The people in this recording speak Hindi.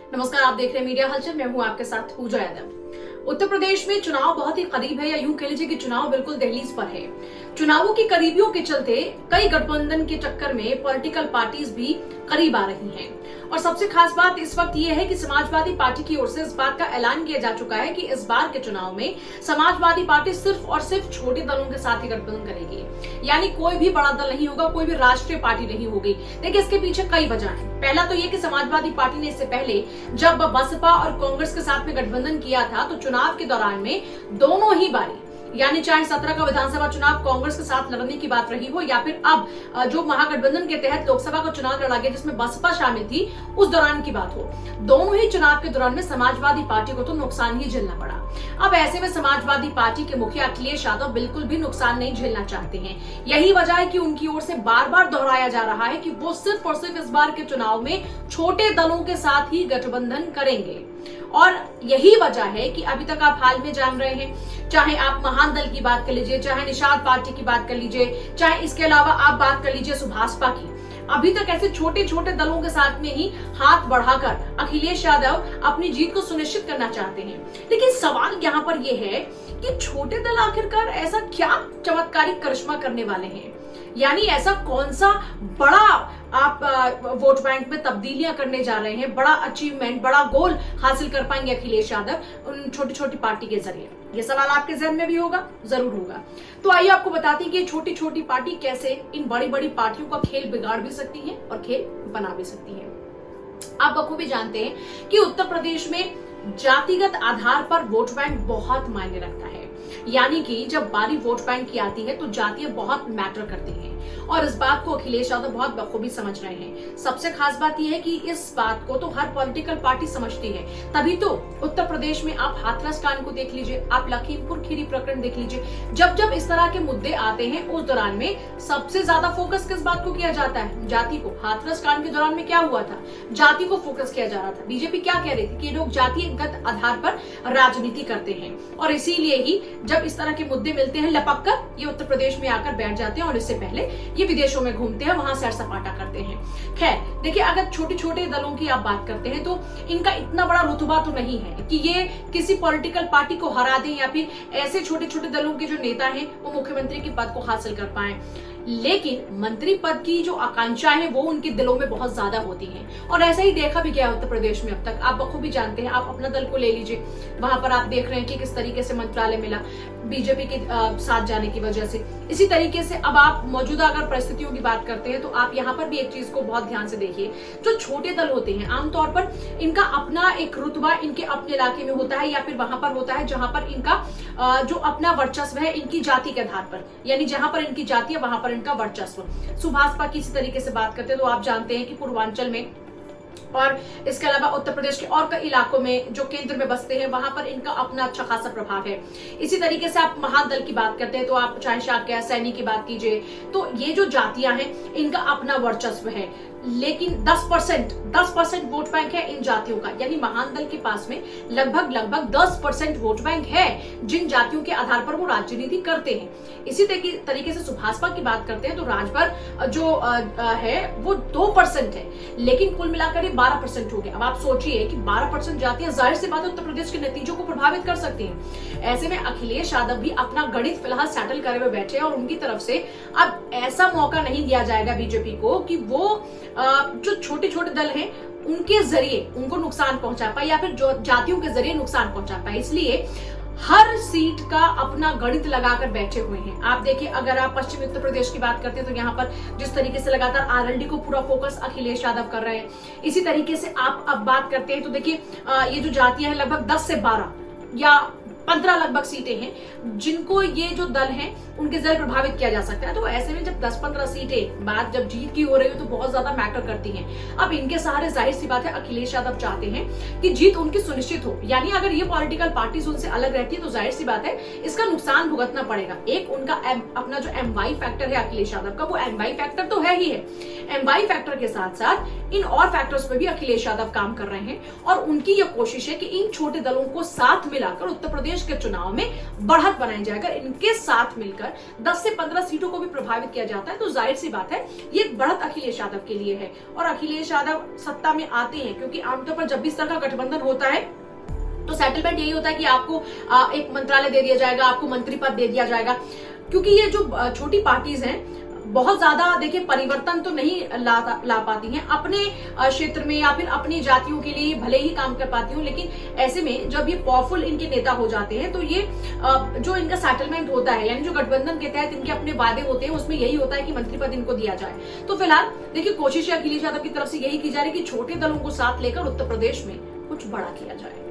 नमस्कार, आप देख रहे हैं मीडिया हलचल। मैं हूं आपके साथ पूजा यादव। उत्तर प्रदेश में चुनाव बहुत ही करीब है, या यूं कह लीजिए कि चुनाव बिल्कुल दहलीज पर है। चुनावों की करीबियों के चलते कई गठबंधन के चक्कर में पॉलिटिकल पार्टीज भी करीब आ रही हैं। और सबसे खास बात इस वक्त यह है कि समाजवादी पार्टी की ओर से इस बात का ऐलान किया जा चुका है कि इस बार के चुनाव में समाजवादी पार्टी सिर्फ और सिर्फ छोटे दलों के साथ ही गठबंधन करेगी, यानी कोई भी बड़ा दल नहीं होगा, कोई भी राष्ट्रीय पार्टी नहीं होगी। देखिए, इसके पीछे कई वजह है। पहला तो ये कि समाजवादी पार्टी ने इससे पहले जब बसपा और कांग्रेस के साथ में गठबंधन किया था, तो चुनाव के दौरान में दोनों ही बारी, यानी चाहे 17 का विधानसभा चुनाव कांग्रेस के साथ लड़ने की बात रही हो, या फिर अब जो महागठबंधन के तहत लोकसभा का चुनाव लड़ा गया जिसमें बसपा शामिल थी, उस दौरान की बात हो, दोनों ही चुनाव के दौरान में समाजवादी पार्टी को तो नुकसान ही झेलना पड़ा। अब ऐसे में समाजवादी पार्टी के मुखिया अखिलेश यादव बिल्कुल भी नुकसान नहीं झेलना चाहते हैं। यही वजह है कि उनकी ओर से बार बार दोहराया जा रहा है कि वो सिर्फ और सिर्फ इस बार के चुनाव में छोटे दलों के साथ ही गठबंधन करेंगे। और यही वजह है कि अभी तक आप हाल में जान रहे हैं, चाहे आप महान दल की बात कर लीजिए, चाहे निषाद पार्टी की बात कर लीजिए, चाहे इसके अलावा आप बात कर लीजिए सुभाषपा की, अभी तक ऐसे छोटे छोटे दलों के साथ में ही हाथ बढ़ाकर अखिलेश यादव अपनी जीत को सुनिश्चित करना चाहते हैं। लेकिन सवाल यहाँ पर यह है कि छोटे दल आखिरकार ऐसा क्या चमत्कारिक करिश्मा करने वाले हैं, यानी ऐसा कौन सा बड़ा आप वोट बैंक में तब्दीलियां करने जा रहे हैं, बड़ा अचीवमेंट, बड़ा गोल हासिल कर पाएंगे अखिलेश यादव उन छोटी छोटी पार्टी के जरिए। ये सवाल आपके जहन में भी होगा, जरूर होगा। तो आइए आपको बताते हैं कि छोटी छोटी पार्टी कैसे इन बड़ी बड़ी पार्टियों का खेल बिगाड़ भी सकती है और खेल बना भी सकती है। आप बखूबी जानते हैं कि उत्तर प्रदेश में जातिगत आधार पर वोट बैंक बहुत मायने रखता है, यानी कि जब बारी वोट बैंक की आती है तो जातियां बहुत मैटर करती हैं, और इस बात को अखिलेश यादव बहुत बखूबी समझ रहे हैं। सबसे खास बात यह है कि इस बात को तो हर पॉलिटिकल पार्टी समझती है, तभी तो उत्तर प्रदेश में आप हाथरस कांड को देख लीजिए, आप लखीमपुर खीरी प्रकरण देख लीजिए, जब जब इस तरह के मुद्दे आते हैं उस दौरान में सबसे ज्यादा फोकस किस बात को किया जाता है? जाति को। हाथरस कांड के दौरान में क्या हुआ था? जाति को फोकस किया जा रहा था। बीजेपी क्या कह रही थी कि लोग जातिगत आधार पर राजनीति करते हैं, और इसीलिए ही जब इस तरह के मुद्दे मिलते हैं लपक कर ये उत्तर प्रदेश में आकर बैठ जाते हैं, और इससे पहले ये विदेशों में घूमते हैं, वहां सैर सपाटा करते हैं। खैर देखिए, अगर छोटे छोटे दलों की आप बात करते हैं तो इनका इतना बड़ा रुतबा तो नहीं है कि ये किसी पॉलिटिकल पार्टी को हरा दें, या फिर ऐसे छोटे छोटे दलों के जो नेता हैं वो मुख्यमंत्री के पद को हासिल कर पाए। लेकिन मंत्री पद की जो आकांक्षा है वो उनके दिलों में बहुत ज्यादा होती है, और ऐसा ही देखा भी गया उत्तर प्रदेश में अब तक। आप बखूबी जानते हैं, आप अपना दल को ले लीजिए, वहां पर आप देख रहे हैं कि किस तरीके से मंत्रालय मिला बीजेपी के साथ जाने की वजह से। इसी तरीके से अब आप मौजूदा अगर परिस्थितियों की बात करते हैं तो आप यहाँ पर भी एक चीज को बहुत ध्यान से देखिए। जो छोटे दल होते हैं आमतौर पर इनका अपना एक रुतबा इनके अपने इलाके में होता है, या फिर वहां पर होता है जहां पर इनका जो अपना वर्चस्व है इनकी जाति के आधार पर, यानी जहां पर इनकी जाति है वहां पर इनका वर्चस्व। सुभाषपा की इसी तरीके से बात करते हैं तो आप जानते हैं कि पूर्वांचल में और इसके अलावा उत्तर प्रदेश के और कई इलाकों में जो केंद्र में बसते हैं वहां पर इनका अपना अच्छा खासा प्रभाव है। इसी तरीके से आप महान दल की बात करते हैं तो आप चाहे शाक्य सैनी की बात कीजिए, तो ये जो जातियां हैं इनका अपना वर्चस्व है। लेकिन 10% वोट बैंक है इन जातियों का, यानी महान दल के पास में लगभग 10% वोट बैंक है जिन जातियों के आधार पर वो राजनीति करते हैं। इसी तरीके से सुभाषपा की बात करते हैं तो राजभर जो है वो 2% है, लेकिन कुल मिलाकर ये 12% हो गया। अब आप सोचिए कि 12% जातियां जाहिर सी बात है उत्तर प्रदेश के नतीजों को प्रभावित कर सकती हैं। ऐसे में अखिलेश यादव भी अपना गणित फिलहाल सेटल करे हुए बैठे, और उनकी तरफ से अब ऐसा मौका नहीं दिया जाएगा बीजेपी को कि वो जो छोटे छोटे दल हैं उनके जरिए उनको नुकसान पहुंचा पाए, या फिर जो जातियों के जरिए नुकसान पहुंचा पाए। इसलिए हर सीट का अपना गणित लगाकर बैठे हुए हैं। आप देखिए, अगर आप पश्चिमी उत्तर प्रदेश की बात करते हैं तो यहाँ पर जिस तरीके से लगातार आरएलडी को पूरा फोकस अखिलेश यादव कर रहे हैं, इसी तरीके से आप अब बात करते हैं तो देखिए ये जो जातियां हैं लगभग 10 से 12 या 15 लगभग सीटें हैं जिनको ये जो दल हैं उनके जरिए प्रभावित किया जा सकता है। तो ऐसे में जब 10-15 सीटें बात जब जीत की हो रही हो तो बहुत ज्यादा मैटर करती हैं। अब इनके सहारे जाहिर सी बात है अखिलेश यादव चाहते हैं कि जीत उनकी सुनिश्चित हो, यानी अगर ये पॉलिटिकल पार्टीज उनसे अलग रहती है तो जाहिर सी बात है इसका नुकसान भुगतना पड़ेगा। एक उनका अपना जो MY फैक्टर है अखिलेश यादव का, वो MY फैक्टर तो है ही है। MY फैक्टर के साथ साथ इन और फैक्टर्स पे भी अखिलेश यादव काम कर रहे हैं और उनकी यह कोशिश है कि इन छोटे दलों को साथ मिलाकर उत्तर प्रदेश के चुनाव में बढ़त बनाई जाए। अगर इनके साथ मिलकर 10 से 15 सीटों को भी प्रभावित किया जाता है तो जाहिर सी बात है ये एक बढ़त अखिलेश यादव के लिए है और अखिलेश यादव सत्ता में आते हैं, क्योंकि आमतौर पर जब भी इस तरह का गठबंधन होता है तो सेटलमेंट यही होता है कि आपको एक मंत्रालय दे दिया जाएगा, आपको मंत्री पद दे दिया जाएगा, क्योंकि ये जो छोटी पार्टीज हैं बहुत ज्यादा देखिए परिवर्तन तो नहीं ला पाती हैं अपने क्षेत्र में या फिर अपनी जातियों के लिए भले ही काम कर पाती हूँ, लेकिन ऐसे में जब ये पावरफुल इनके नेता हो जाते हैं तो ये जो इनका सेटलमेंट होता है यानी जो गठबंधन के तहत इनके अपने वादे होते हैं उसमें यही होता है कि मंत्री पद इनको दिया जाए। तो फिलहाल देखिए कोशिश अखिलेश यादव की तरफ से यही की जा रही है कि छोटे दलों को साथ लेकर उत्तर प्रदेश में कुछ बड़ा किया जाए।